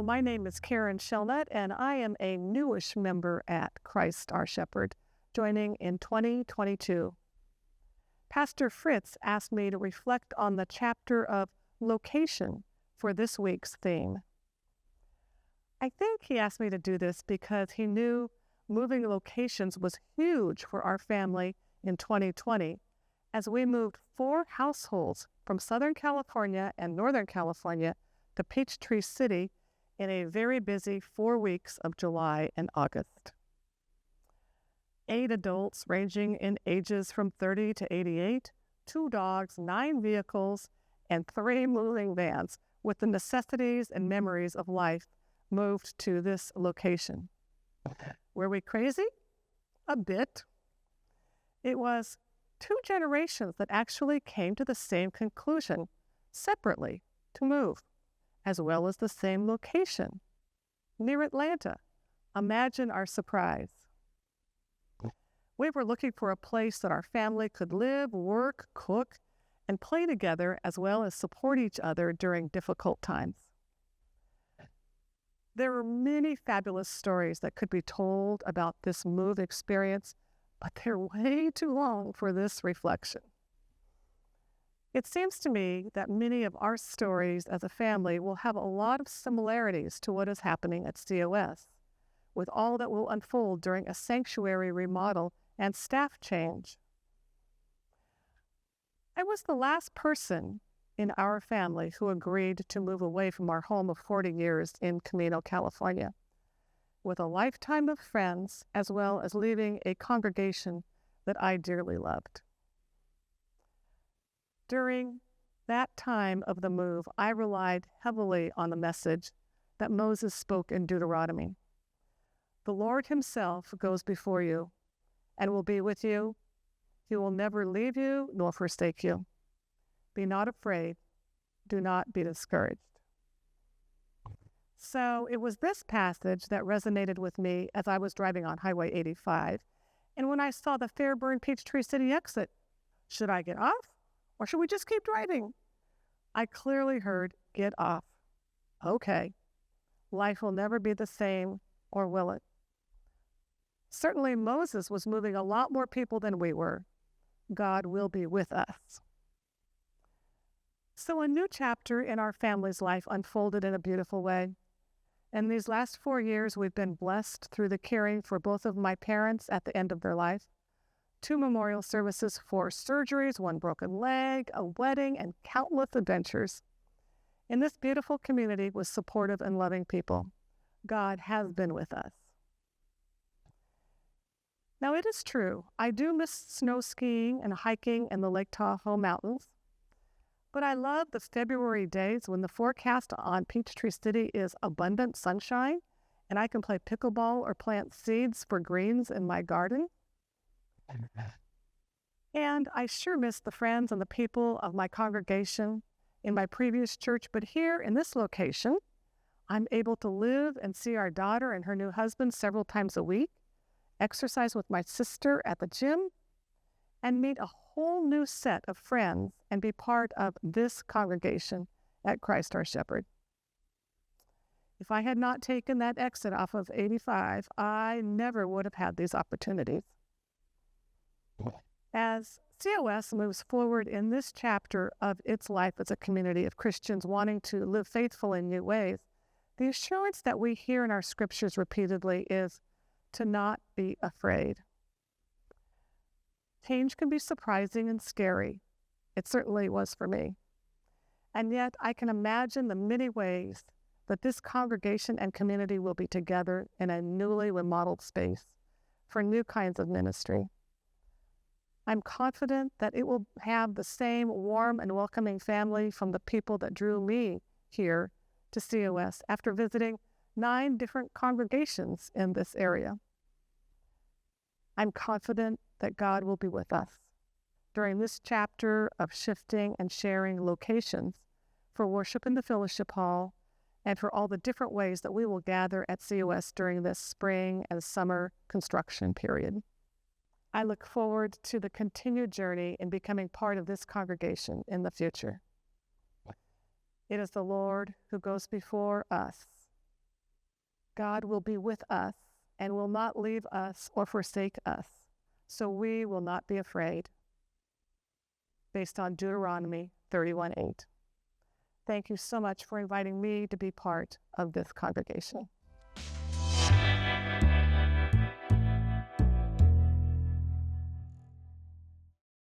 my name is Karen Shelnutt, and I am a newish member at Christ Our Shepherd, joining in 2022. Pastor Fritz asked me to reflect on the chapter of location for this week's theme. I think he asked me to do this because he knew moving locations was huge for our family in 2020, as we moved 4 households from Southern California and Northern California to Peachtree City in a very busy 4 weeks of July and August. 8 adults ranging in ages from 30 to 88, 2 dogs, 9 vehicles, and 3 moving vans with the necessities and memories of life moved to this location. Were we crazy? A bit. It was 2 generations that actually came to the same conclusion, separately, to move, as well as the same location, near Atlanta. Imagine our surprise. We were looking for a place that our family could live, work, cook, and play together, as well as support each other during difficult times. There are many fabulous stories that could be told about this move experience, but they're way too long for this reflection. It seems to me that many of our stories as a family will have a lot of similarities to what is happening at COS, with all that will unfold during a sanctuary remodel and staff change. I was the last person in our family who agreed to move away from our home of 40 years in Camino, California, with a lifetime of friends, as well as leaving a congregation that I dearly loved. During that time of the move, I relied heavily on the message that Moses spoke in Deuteronomy. The Lord himself goes before you and will be with you. He will never leave you nor forsake you. Be not afraid. Do not be discouraged. So it was this passage that resonated with me as I was driving on Highway 85. And when I saw the Fairburn Peachtree City exit, should I get off or should we just keep driving? I clearly heard, get off. Okay. Life will never be the same, or will it? Certainly Moses was moving a lot more people than we were. God will be with us. So a new chapter in our family's life unfolded in a beautiful way. In these last 4 years, we've been blessed through the caring for both of my parents at the end of their life, 2 memorial services, 4 surgeries, 1 broken leg, a wedding, and countless adventures. In this beautiful community with supportive and loving people, God has been with us. Now, it is true, I do miss snow skiing and hiking in the Lake Tahoe Mountains, but I love the February days when the forecast on Peachtree City is abundant sunshine and I can play pickleball or plant seeds for greens in my garden. And I sure miss the friends and the people of my congregation in my previous church, but here in this location, I'm able to live and see our daughter and her new husband several times a week, exercise with my sister at the gym, and meet a whole new set of friends and be part of this congregation at Christ Our Shepherd. If I had not taken that exit off of 85, I never would have had these opportunities. As COS moves forward in this chapter of its life as a community of Christians wanting to live faithful in new ways, the assurance that we hear in our scriptures repeatedly is to not be afraid. Change can be surprising and scary. It certainly was for me. And yet I can imagine the many ways that this congregation and community will be together in a newly remodeled space for new kinds of ministry. I'm confident that it will have the same warm and welcoming family from the people that drew me here to COS after visiting 9 different congregations in this area. I'm confident that God will be with us during this chapter of shifting and sharing locations for worship in the fellowship hall and for all the different ways that we will gather at COS during this spring and summer construction period. I look forward to the continued journey in becoming part of this congregation in the future. It is the Lord who goes before us. God will be with us and will not leave us or forsake us, so we will not be afraid. Based on Deuteronomy 31:8. Thank you so much for inviting me to be part of this congregation.